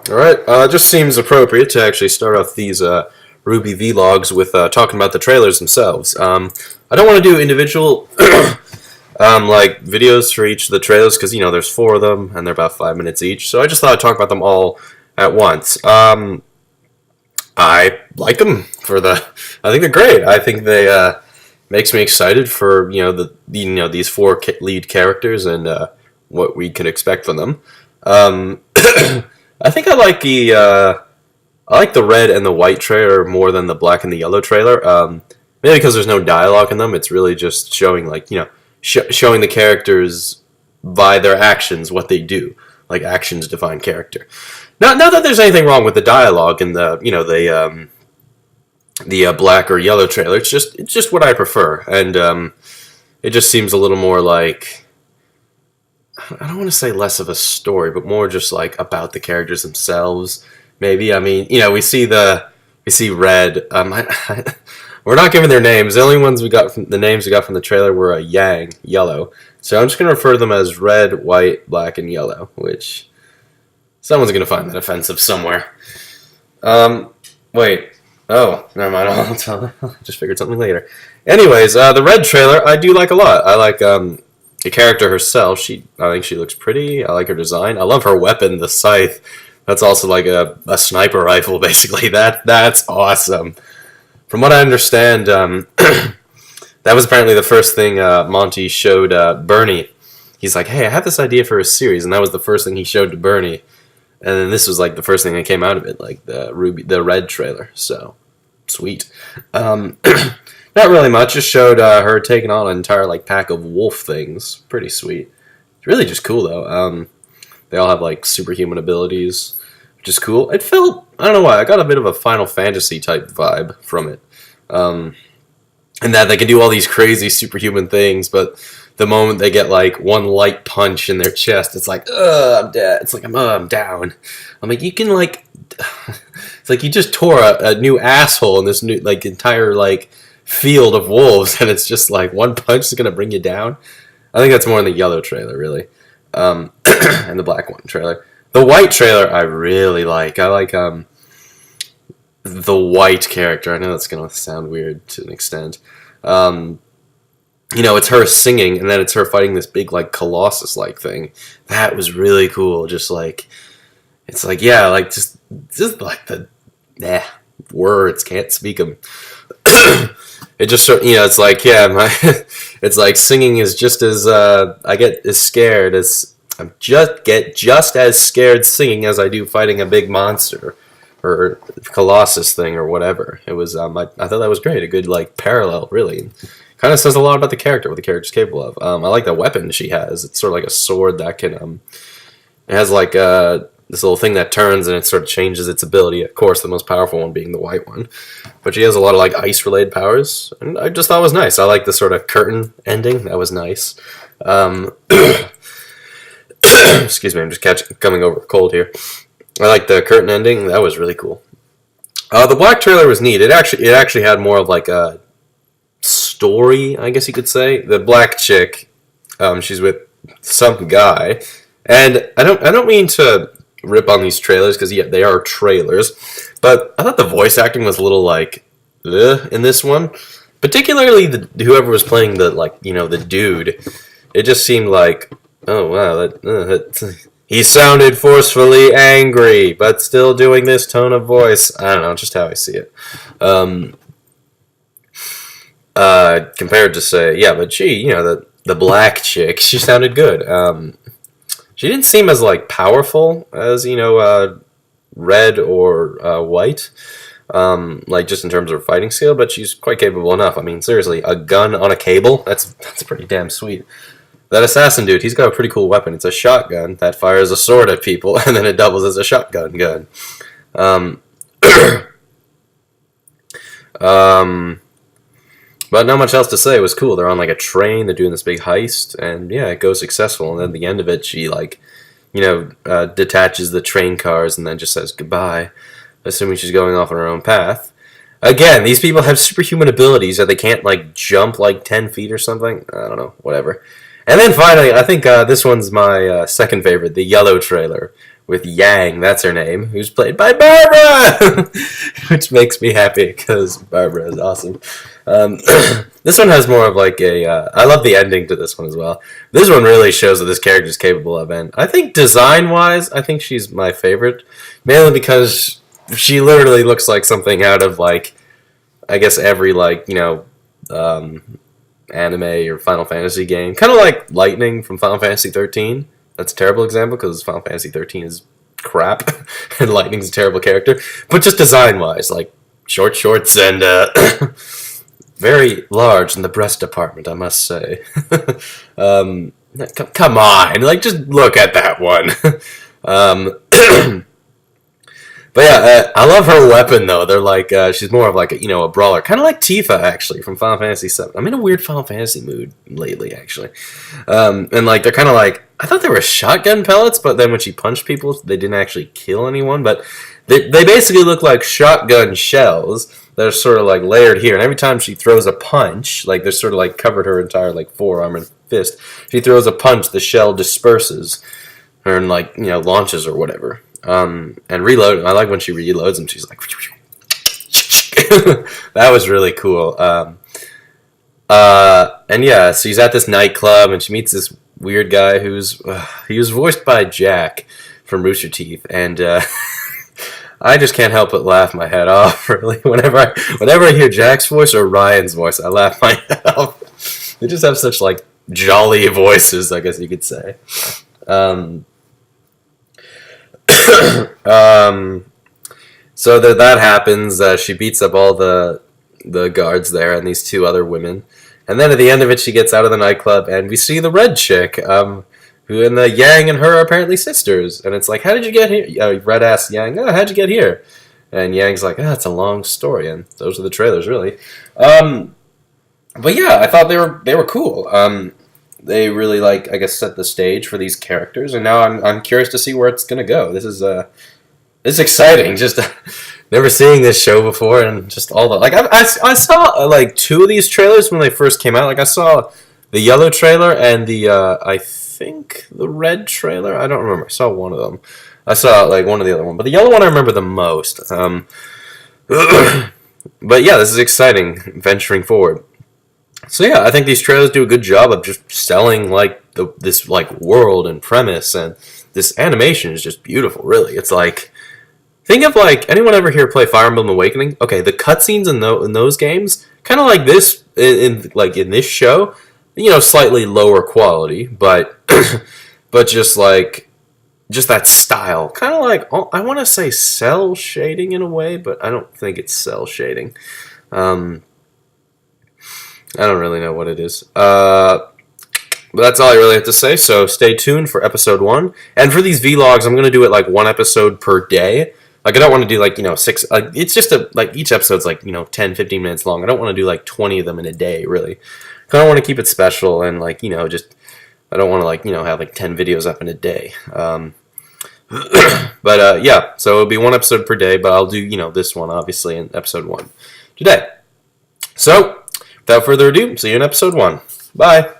Alright, it just seems appropriate to actually start off these RWBY vlogs with talking about the trailers themselves. I don't want to do individual like videos for each of the trailers because, you know, there's 4 of them and they're about 5 minutes each, so I just thought I'd talk about them all at once. I like them I think they're great. I think they makes me excited for, you know, these 4 lead characters and what we can expect from them. I think I like the red and the white trailer more than the black and the yellow trailer. Maybe because there's no dialogue in them. It's really just showing, like, you know, showing the characters by their actions what they do. Like, actions define character. Not that there's anything wrong with the dialogue in the, you know, the black or yellow trailer. It's just what I prefer, and it just seems a little more like, I don't want to say less of a story, but more just like about the characters themselves. Maybe. I mean, you know, we see Red. We're not giving their names. The only ones the names we got from the trailer were Yang, yellow. So I'm just gonna refer to them as red, white, black, and yellow. Which someone's gonna find that offensive somewhere. Wait. Oh, never mind. I'll tell them. I just figured something later. Anyways, the red trailer I do like a lot. I like the character herself. I think she looks pretty. I like her design. I love her weapon, the scythe. That's also like a sniper rifle, basically. That's awesome. From what I understand, that was apparently the first thing Monty showed Bernie. He's like, hey, I have this idea for a series, and that was the first thing he showed to Bernie. And then this was like the first thing that came out of it, like the red trailer. So, sweet. Not really much. Just showed her taking on an entire like pack of wolf things. Pretty sweet. It's really just cool though. They all have like superhuman abilities, which is cool. It felt, I don't know why, I got a bit of a Final Fantasy type vibe from it. And that they can do all these crazy superhuman things, but the moment they get like one light punch in their chest, it's like, I'm dead. It's like, I'm down. I'm like, you can like, it's like you just tore a new asshole in this new like entire like field of wolves, and it's just like one punch is gonna bring you down. I think that's more in the yellow trailer, really, and the black one trailer. The white trailer I really like. I like the white character. I know that's gonna sound weird to an extent. You know, it's her singing, and then it's her fighting this big like colossus-like thing. That was really cool. Just like, it's like, yeah, like just like the words can't speak them. It just, you know, it's like, yeah, it's like singing is just as I get as scared as just as scared singing as I do fighting a big monster or colossus thing or whatever. It was I thought that was great, a good like parallel, really. Kind of says a lot about the character, what the character's capable of. I like the weapon she has. It's sort of like a sword that can it has like this little thing that turns and it sort of changes its ability. Of course, the most powerful one being the white one. But she has a lot of like ice-related powers, and I just thought it was nice. I like the sort of curtain ending. That was nice. Excuse me, I'm just coming over cold here. I like the curtain ending. That was really cool. The black trailer was neat. It actually had more of like a story, I guess you could say. The black chick, she's with some guy, and I don't mean to rip on these trailers because yeah, they are trailers, but I thought the voice acting was a little like in this one, particularly whoever was playing the, like, you know, the dude. It just seemed like, oh wow, he sounded forcefully angry, but still doing this tone of voice. I don't know, just how I see it. Compared to say, yeah, but she, you know, the black chick, she sounded good. She didn't seem as like powerful as, you know, red or white, like just in terms of her fighting skill, but she's quite capable enough. I mean, seriously, a gun on a cable, that's pretty damn sweet. That assassin dude, he's got a pretty cool weapon. It's a shotgun that fires a sword at people, and then it doubles as a shotgun gun. But not much else to say. It was cool. They're on like a train. They're doing this big heist, and yeah, it goes successful. And then at the end of it, she like, you know, detaches the train cars and then just says goodbye, assuming she's going off on her own path. Again, these people have superhuman abilities that they can't like jump like 10 feet or something. I don't know, whatever. And then finally, I think this one's my second favorite, the yellow trailer, with Yang, that's her name, who's played by Barbara, which makes me happy because Barbara is awesome. This one has more of like I love the ending to this one as well. This one really shows what this character is capable of, and I think design-wise, I think she's my favorite, mainly because she literally looks like something out of like, I guess every like, anime or Final Fantasy game. Kind of like Lightning from Final Fantasy 13. That's a terrible example because Final Fantasy 13 is crap and Lightning's a terrible character. But just design-wise, like short shorts and very large in the breast department, I must say. Come on, like just look at that one. But yeah, I love her weapon though. They're like she's more of like a brawler, kind of like Tifa actually from Final Fantasy VII. I'm in a weird Final Fantasy mood lately actually, and like they're kind of like, I thought they were shotgun pellets, but then when she punched people, they didn't actually kill anyone. But they basically look like shotgun shells that are sort of like layered here, and every time she throws a punch, like they're sort of like covered her entire like forearm and fist. She throws a punch, the shell disperses, and like launches or whatever. And reload. I like when she reloads them. She's like, that was really cool. And yeah, so she's at this nightclub and she meets this weird guy he was voiced by Jack from Rooster Teeth, and I just can't help but laugh my head off. Really, whenever I hear Jack's voice or Ryan's voice, I laugh my head off. They just have such like jolly voices, I guess you could say. So that happens. She beats up all the guards there and these two other women, and then at the end of it, she gets out of the nightclub, and we see the red chick, who and the Yang and her are apparently sisters. And it's like, how did you get here? Red asks Yang, how'd you get here? And Yang's like, it's a long story, and those are the trailers, really. But yeah, I thought they were cool. They really I guess set the stage for these characters, and now I'm curious to see where it's gonna go. This is exciting. Just never seeing this show before, and just all the I saw like two of these trailers when they first came out. Like I saw the yellow trailer and the I think the red trailer. I don't remember. I saw one of them. I saw like one of the other one, but the yellow one I remember the most. But yeah, this is exciting. Venturing forward. So yeah, I think these trailers do a good job of just selling like this like world and premise, and this animation is just beautiful. Really, it's like, think of like, anyone ever here play Fire Emblem Awakening? Okay, the cutscenes in those games, kind of like this in this show, slightly lower quality, but but just that style, kind of like, I want to say cell shading in a way, but I don't think it's cell shading. I don't really know what it is. But that's all I really have to say, so stay tuned for episode 1. And for these vlogs, I'm going to do it like 1 episode per day. Like, I don't want to do like, 6, it's just each episode's like, 10, 15 minutes long. I don't want to do like 20 of them in a day, really. I kind of want to keep it special and like, just, I don't want to like, have like 10 videos up in a day. But yeah, so it'll be 1 episode per day, but I'll do, this one obviously in episode 1 today. So, without further ado, see you in episode 1. Bye!